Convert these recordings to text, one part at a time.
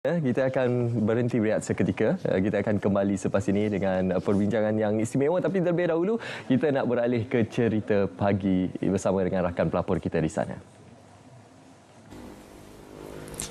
Kita akan berhenti berehat seketika. Kita akan kembali selepas ini dengan perbincangan yang istimewa. Tapi terlebih dahulu, kita nak beralih ke cerita pagi bersama dengan rakan pelapor kita di sana.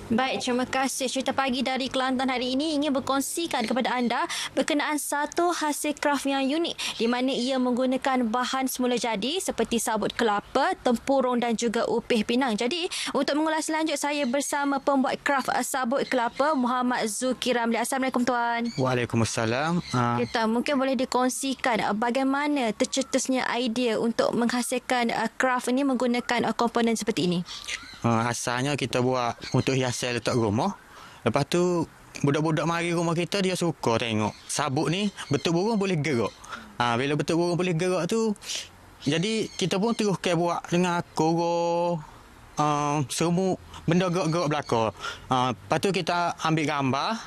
Baik, terima kasih. Cerita pagi dari Kelantan hari ini ingin berkongsikan kepada anda berkenaan satu hasil kraft yang unik di mana ia menggunakan bahan semula jadi seperti sabut kelapa, tempurung dan juga upih pinang. Jadi, untuk mengulas lanjut saya bersama pembuat kraft sabut kelapa Muhammad Zulki Ramli. Assalamualaikum tuan. Waalaikumsalam. Kita mungkin boleh dikongsikan bagaimana tercetusnya idea untuk menghasilkan kraft ini menggunakan komponen seperti ini. Asalnya kita buat untuk hiasan letak rumah. Lepas tu budak-budak mari rumah kita dia suka tengok sabut ni betul burung boleh gerak. Bila betul burung boleh gerak tu, jadi kita pun teruskan buat dengan koror, semua benda gerak-gerak belakang. Lepas tu kita ambil gambar,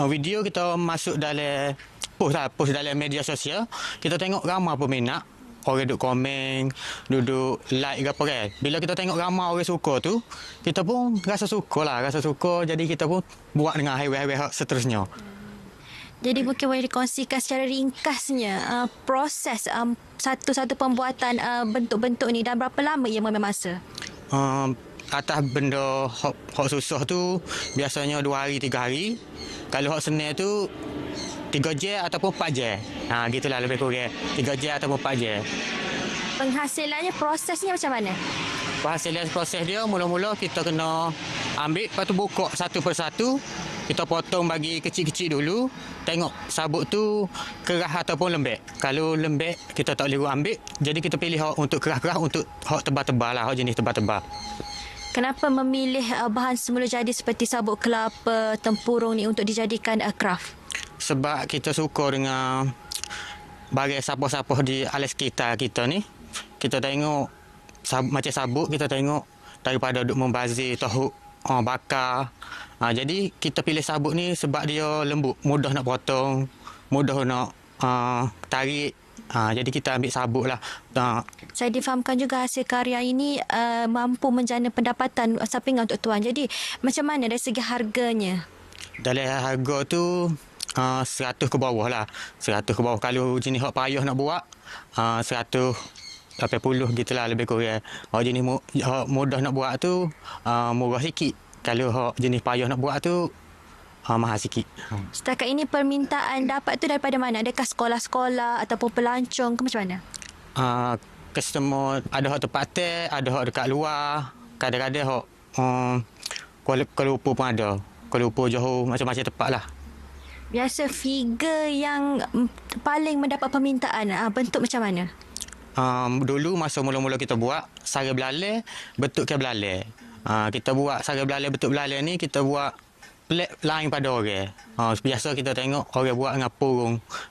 video kita masuk dalam post dalam media sosial. Kita tengok ramai peminat. Orang duduk komen, duduk like ke apa kan. Bila kita tengok ramai orang suka tu, kita pun rasa suka. Jadi kita pun buat dengan highway seterusnya. Jadi mungkin boleh dikongsikan secara ringkasnya proses satu-satu pembuatan bentuk-bentuk ni dan berapa lama ia mengambil masa? Atas benda hak susah tu biasanya 2 hari 3 hari. Kalau hak senang tu 3 jam ataupun 4 jam. Gitulah lebih kurang. 3 jam ataupun 4 jam. Penghasilannya, prosesnya macam mana? Proses dia mula-mula kita kena ambil, lepas tu buka satu persatu. Kita potong bagi kecil-kecil dulu. Tengok sabut tu keras ataupun lembek. Kalau lembek kita tak boleh ambil. Jadi kita pilih hak untuk keras-keras, untuk hak tebal-tebal lah, hak jenis tebal-tebal. Kenapa memilih bahan semula jadi seperti sabut kelapa, tempurung ni untuk dijadikan kraft? Sebab kita suka dengan bagai sapah-sapah di alas sekitar kita ni. Kita tengok macam sabut, kita tengok daripada duk membazir tahu bakar. Jadi kita pilih sabut ni sebab dia lembut, mudah nak potong, mudah nak tarik. Jadi kita ambil sabut lah. Saya difahamkan juga hasil karya ini mampu menjana pendapatan sampingan untuk tuan. Jadi macam mana dari segi harganya? Dalam harga tu 100 ke bawah lah. 100 ke bawah. Kalau jenis hak payah nak buat 180 gitulah lebih kurang. Hak jenis hak mudah nak buat tu murah sikit. Kalau hak jenis payah nak buat tu mahal sikit. Setakat ini permintaan dapat tu daripada mana? Adakah sekolah-sekolah ataupun pelancong ke macam mana? Customer ada hak tempatan, ada hak dekat luar. Kadang-kadang hak Kuala Lumpur pun ada. Kuala Lumpur, Johor, macam-macam tempat lah. Biasa figure yang paling mendapat permintaan bentuk macam mana? Dulu masa mula-mula kita buat sara belalai, bentukkan belalai. Kita buat sara belalai, bentuk belalai ni kita buat pelik lain pada orang. Biasa kita tengok orang buat dengan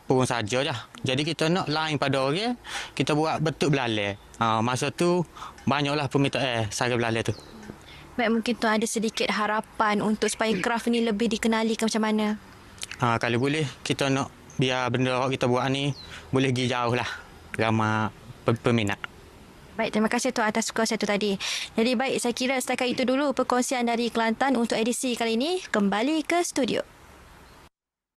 purung saja je. Jadi kita nak lain pada orang, kita buat bentuk belalai. Masa tu banyaklah permintaan sara belalai tu. Baik, mungkin tuan ada sedikit harapan untuk supaya kraft ni lebih dikenali ke macam mana? Kalau boleh kita nak biar benda yang kita buat ni boleh pergi jauh lah, ramai peminat. Baik, terima kasih tuan atas kongsian itu tadi. Jadi baik, saya kira setakat itu dulu perkongsian dari Kelantan untuk edisi kali ini. Kembali ke studio.